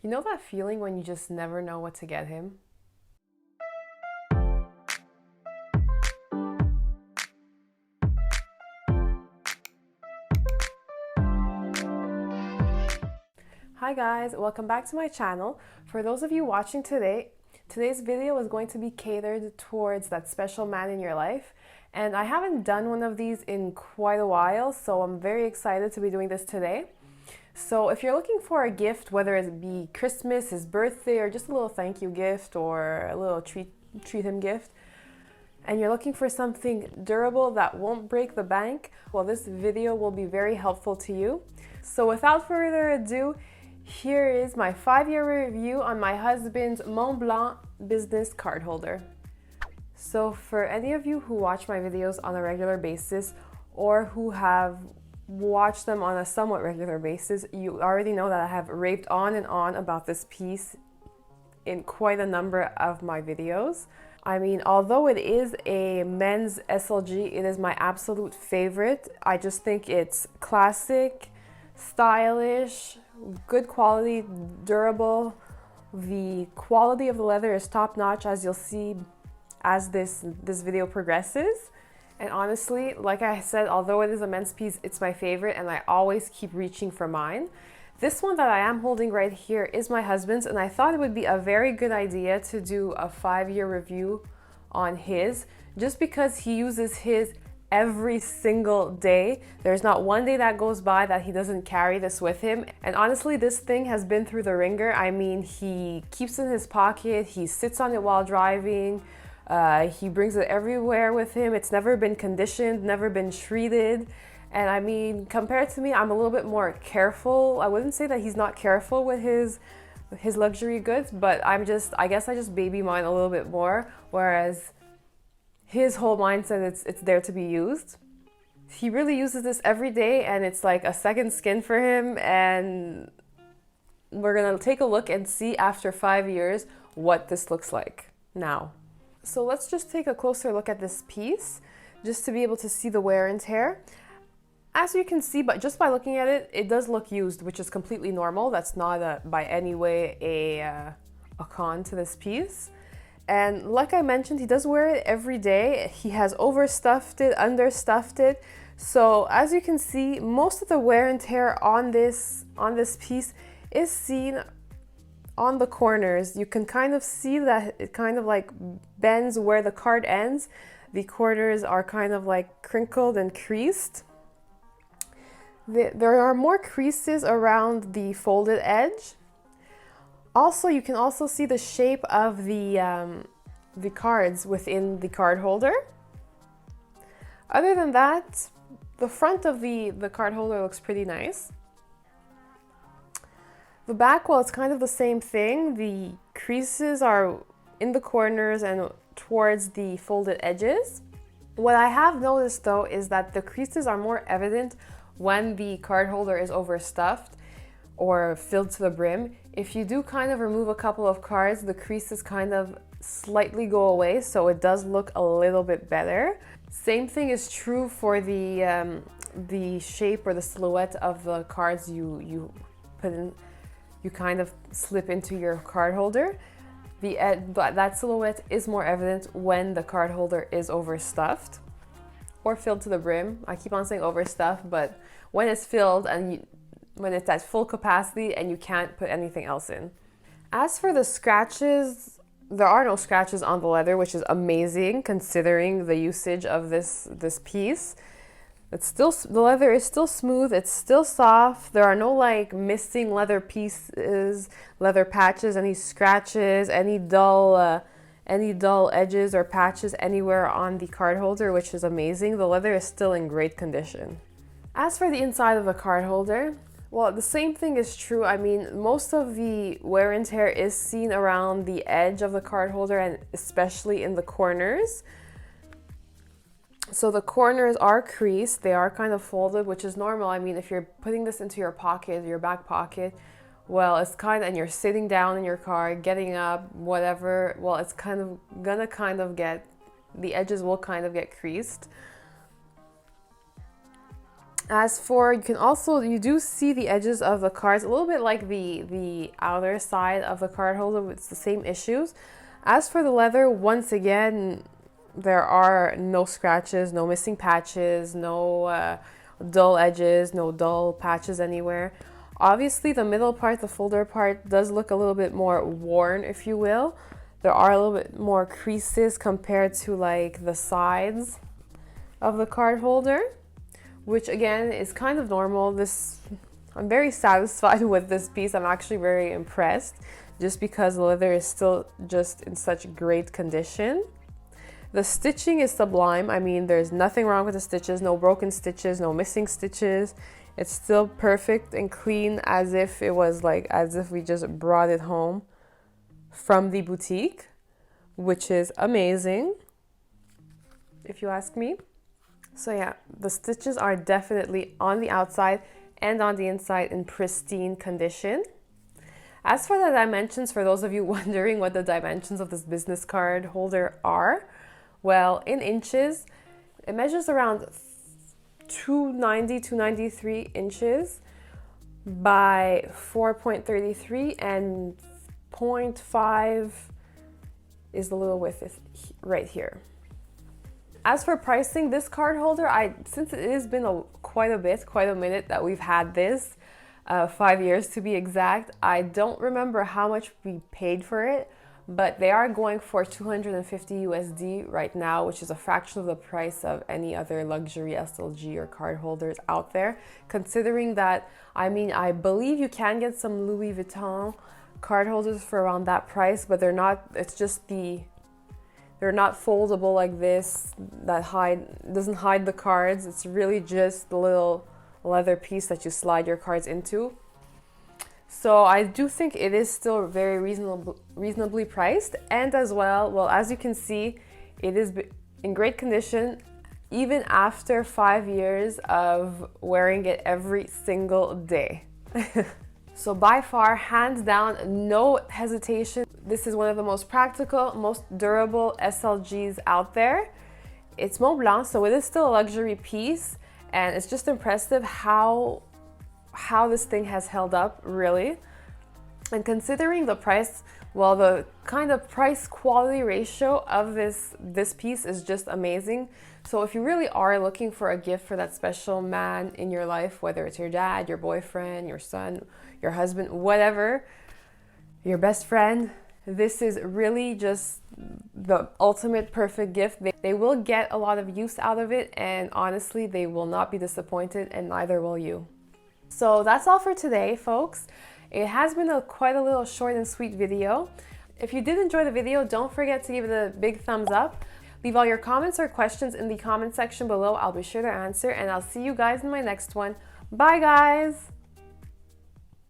You know that feeling when you just never know what to get him? Hi guys, welcome back to my channel. For those of you watching today, today's video is going to be catered towards that special man in your life. And I haven't done one of these in quite a while, so I'm very excited to be doing this today. So if you're looking for a gift, whether it be Christmas, his birthday, or just a little thank you gift or a little treat him gift, and you're looking for something durable that won't break the bank, well, this video will be very helpful to you. So without further ado, here is my 5-year review on my husband's MontBlanc business card holder. So for any of you who watch my videos on a regular basis or who have watched them on a somewhat regular basis, you already know that I have raved on and on about this piece in quite a number of my videos. I mean, although it is a men's SLG, it is my absolute favorite. I just think it's classic, stylish, good quality, durable. The quality of the leather is top-notch, as you'll see as this video progresses. And honestly, like I said, although it is a men's piece, it's my favorite and I always keep reaching for mine. This one that I am holding right here is my husband's, and I thought it would be a very good idea to do a 5-year review on his, just because he uses his every single day. There's not one day that goes by that he doesn't carry this with him. And honestly, this thing has been through the ringer. I mean, he keeps it in his pocket, he sits on it while driving, he brings it everywhere with him. It's never been conditioned, never been treated. And I mean, compared to me, I'm a little bit more careful. I wouldn't say that he's not careful with his luxury goods, but I guess I just baby mine a little bit more, whereas his whole mindset, it's there to be used. He really uses this every day and it's like a second skin for him, and we're gonna take a look and see after 5 years what this looks like now. So let's just take a closer look at this piece, just to be able to see the wear and tear. As you can see, but just by looking at it, it does look used, which is completely normal. That's not by any way a con to this piece. And like I mentioned, he does wear it every day. He has overstuffed it, understuffed it. So as you can see, most of the wear and tear on this piece is seen on the corners. You can kind of see that it kind of like bends where the card ends. The corners are kind of like crinkled and creased. There are more creases around the folded edge. Also, you can also see the shape of the cards within the card holder. Other than that, the front of the card holder looks pretty nice. The back, well, it's kind of the same thing. The creases are in the corners and towards the folded edges. What I have noticed though is that the creases are more evident when the card holder is overstuffed or filled to the brim. If you do kind of remove a couple of cards, the creases kind of slightly go away, so it does look a little bit better. Same thing is true for the shape or the silhouette of the cards you put in. You kind of slip into your card holder. That silhouette is more evident when the card holder is overstuffed or filled to the brim. I keep on saying overstuffed, but when it's filled and when it's at full capacity and you can't put anything else in. As for the scratches, there are no scratches on the leather, which is amazing considering the usage of this piece. The leather is still smooth, it's still soft. There are no like missing leather pieces, leather patches, any scratches, any dull edges or patches anywhere on the card holder, which is amazing. The leather is still in great condition. As for the inside of the card holder, well, the same thing is true. I mean, most of the wear and tear is seen around the edge of the card holder and especially in the corners. So the corners are creased, they are kind of folded, which is normal. I mean, if you're putting this into your pocket, your back pocket, well, it's kind of, and you're sitting down in your car, getting up, whatever, well, it's kind of gonna get, the edges will kind of get creased. As for, you do see the edges of the cards, a little bit like the outer side of the card holder. It's the same issues. As for the leather, once again, there are no scratches, no missing patches, no dull edges, no dull patches anywhere. Obviously, the middle part, the folder part, does look a little bit more worn, if you will. There are a little bit more creases compared to like the sides of the card holder, which again is kind of normal. I'm very satisfied with this piece. I'm actually very impressed just because the leather is still just in such great condition. The stitching is sublime. I mean, there's nothing wrong with the stitches, no broken stitches, no missing stitches. It's still perfect and clean, as if we just brought it home from the boutique, which is amazing, if you ask me. So yeah, the stitches are definitely on the outside and on the inside in pristine condition. As for the dimensions, for those of you wondering what the dimensions of this business card holder are, well, in inches, it measures around 290, 293 inches by 4.33, and 0.5 is the little width right here. As for pricing, this card holder, since it has been quite a minute that we've had this, 5 years to be exact, I don't remember how much we paid for it, but they are going for 250 USD right now, which is a fraction of the price of any other luxury SLG or card holders out there. Considering that, I mean, I believe you can get some Louis Vuitton card holders for around that price, but they're not foldable like this, doesn't hide the cards. It's really just the little leather piece that you slide your cards into. So I do think it is still very reasonably priced, and as well, as you can see, it is in great condition even after 5 years of wearing it every single day. So by far, hands down, no hesitation, this is one of the most practical, most durable SLGs out there. It's MontBlanc, so it is still a luxury piece, and it's just impressive how this thing has held up, really. And considering the price, well, the kind of price quality ratio of this piece is just amazing. So if you really are looking for a gift for that special man in your life, whether it's your dad, your boyfriend, your son, your husband, whatever, your best friend, this is really just the ultimate perfect gift. They will get a lot of use out of it, and honestly, they will not be disappointed, and neither will you. So that's all for today, folks. It has been quite a little short and sweet video. If you did enjoy the video, don't forget to give it a big thumbs up. Leave all your comments or questions in the comment section below. I'll be sure to answer, and I'll see you guys in my next one. Bye, guys!